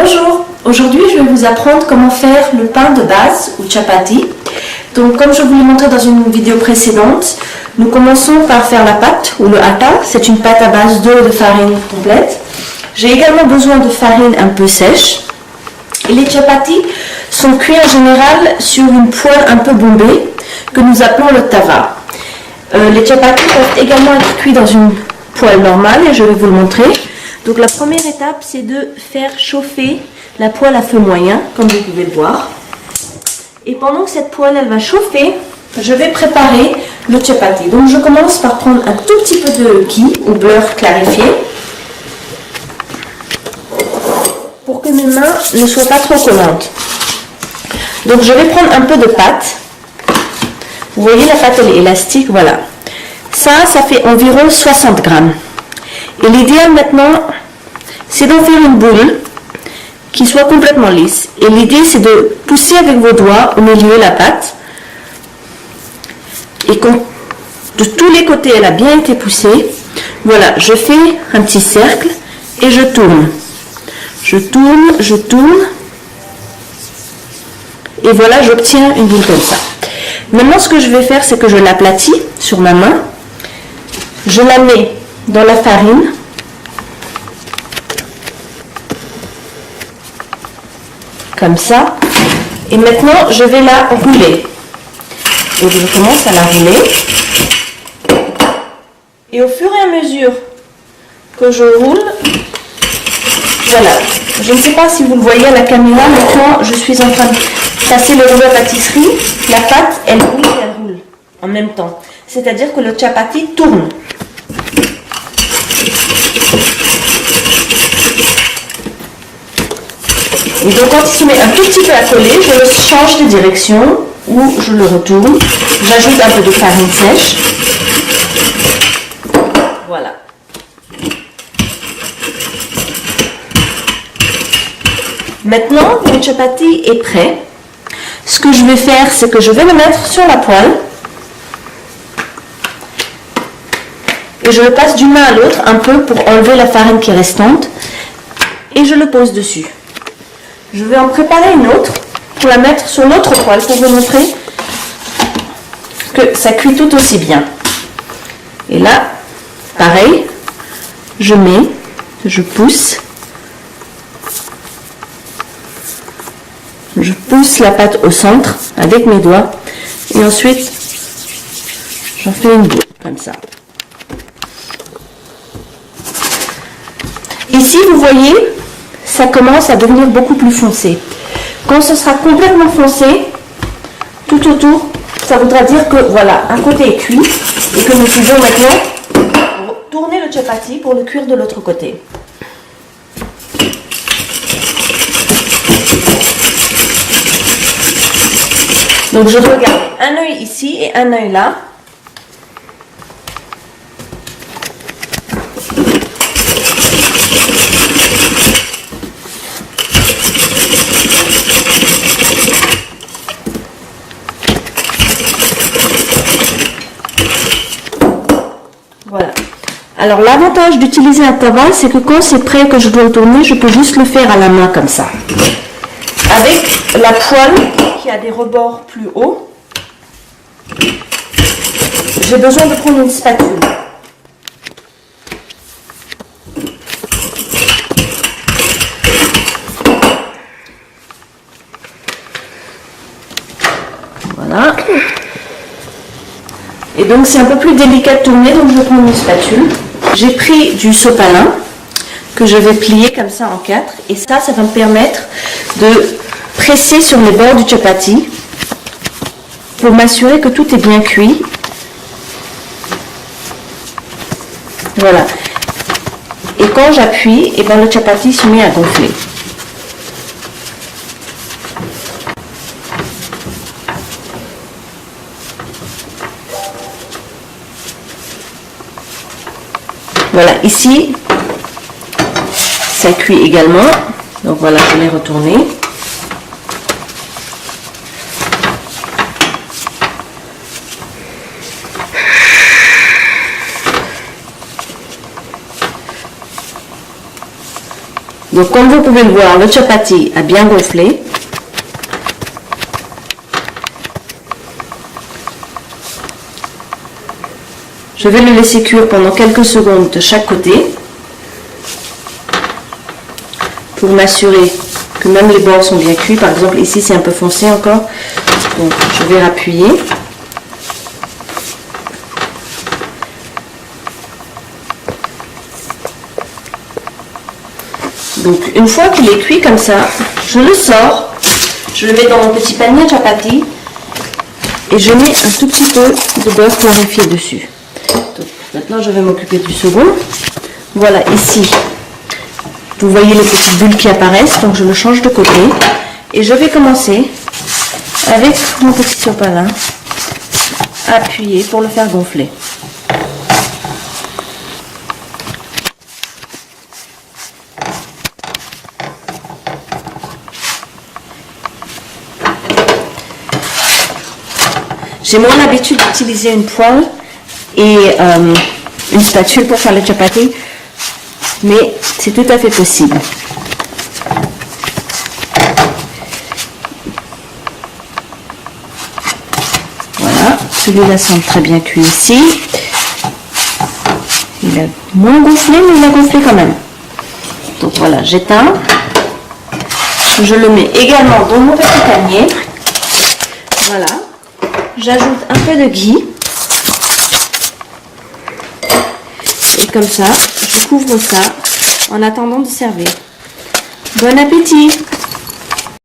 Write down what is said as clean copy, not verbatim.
Bonjour, aujourd'hui je vais vous apprendre comment faire le pain de base ou chapati. Donc comme je vous l'ai montré dans une vidéo précédente, nous commençons par faire la pâte ou le atta. C'est une pâte à base d'eau et de farine complète. J'ai également besoin de farine un peu sèche. Et les chapatis sont cuits en général sur une poêle un peu bombée que nous appelons le tava. Les chapatis peuvent également être cuits dans une poêle normale et je vais vous le montrer. Donc la première étape, c'est de faire chauffer la poêle à feu moyen, comme vous pouvez le voir. Et pendant que cette poêle elle va chauffer, je vais préparer le chapati. Donc je commence par prendre un tout petit peu de ghee ou beurre clarifié pour que mes mains ne soient pas trop collantes. Donc je vais prendre un peu de pâte. Vous voyez, la pâte elle est élastique, voilà. Ça fait environ 60 grammes. Et l'idéal maintenant, c'est d'en faire une boule qui soit complètement lisse. Et l'idée, c'est de pousser avec vos doigts au milieu la pâte. Et quand de tous les côtés, elle a bien été poussée, voilà, je fais un petit cercle et je tourne. Je tourne, je tourne. Et voilà, j'obtiens une boule comme ça. Maintenant, ce que je vais faire, c'est que je l'aplatis sur ma main. Je la mets dans la farine. Comme ça. Et maintenant, je vais la rouler. Donc, je commence à la rouler. Et au fur et à mesure que je roule, voilà. Je ne sais pas si vous le voyez à la caméra, mais quand je suis en train de passer le rouleau à pâtisserie, la pâte, elle roule et elle roule en même temps. C'est-à-dire que le chapati tourne. Et donc quand il se met un tout petit peu à coller, je le change de direction ou je le retourne. J'ajoute un peu de farine sèche. Voilà. Maintenant, le chapati est prêt. Ce que je vais faire, c'est que je vais le mettre sur la poêle. Et je le passe d'une main à l'autre un peu pour enlever la farine qui est restante. Et je le pose dessus. Je vais en préparer une autre pour la mettre sur l'autre poêle pour vous montrer que ça cuit tout aussi bien. Et là, pareil, je pousse la pâte au centre avec mes doigts et ensuite j'en fais une boule comme ça. Ici, vous voyez, ça commence à devenir beaucoup plus foncé. Quand ce sera complètement foncé, tout autour, ça voudra dire que voilà, un côté est cuit et que nous pouvons maintenant tourner le chapati pour le cuire de l'autre côté. Donc je regarde un œil ici et un œil là. Voilà. Alors l'avantage d'utiliser un tava, c'est que quand c'est prêt et que je dois le tourner, je peux juste le faire à la main comme ça. Avec la poêle qui a des rebords plus hauts, j'ai besoin de prendre une spatule. Voilà. Et donc c'est un peu plus délicat de tourner, donc je vais prendre une spatule. J'ai pris du sopalin que je vais plier comme ça en 4 et ça va me permettre de presser sur les bords du chapati pour m'assurer que tout est bien cuit. Voilà. Et quand j'appuie, et ben le chapati se met à gonfler. Voilà, ici, ça cuit également. Donc voilà, je l'ai retourné. Donc comme vous pouvez le voir, le chapati a bien gonflé. Je vais le laisser cuire pendant quelques secondes de chaque côté pour m'assurer que même les bords sont bien cuits. Par exemple ici c'est un peu foncé encore, donc je vais appuyer. Donc une fois qu'il est cuit comme ça, je le sors, je le mets dans mon petit panier chapati et je mets un tout petit peu de beurre clarifié dessus. Donc, maintenant je vais m'occuper du second. Voilà, ici vous voyez les petites bulles qui apparaissent, donc je le change de côté et je vais commencer avec mon petit sopalin à appuyer pour le faire gonfler. J'ai moins l'habitude d'utiliser une poêle et une spatule pour faire le chapati, mais c'est tout à fait possible. Voilà, celui-là semble très bien cuit ici. Il a moins gonflé, mais il a gonflé quand même. Donc voilà, j'éteins. Je le mets également dans mon petit panier. Voilà. J'ajoute un peu de ghee. Et comme ça, je couvre ça en attendant de servir. Bon appétit!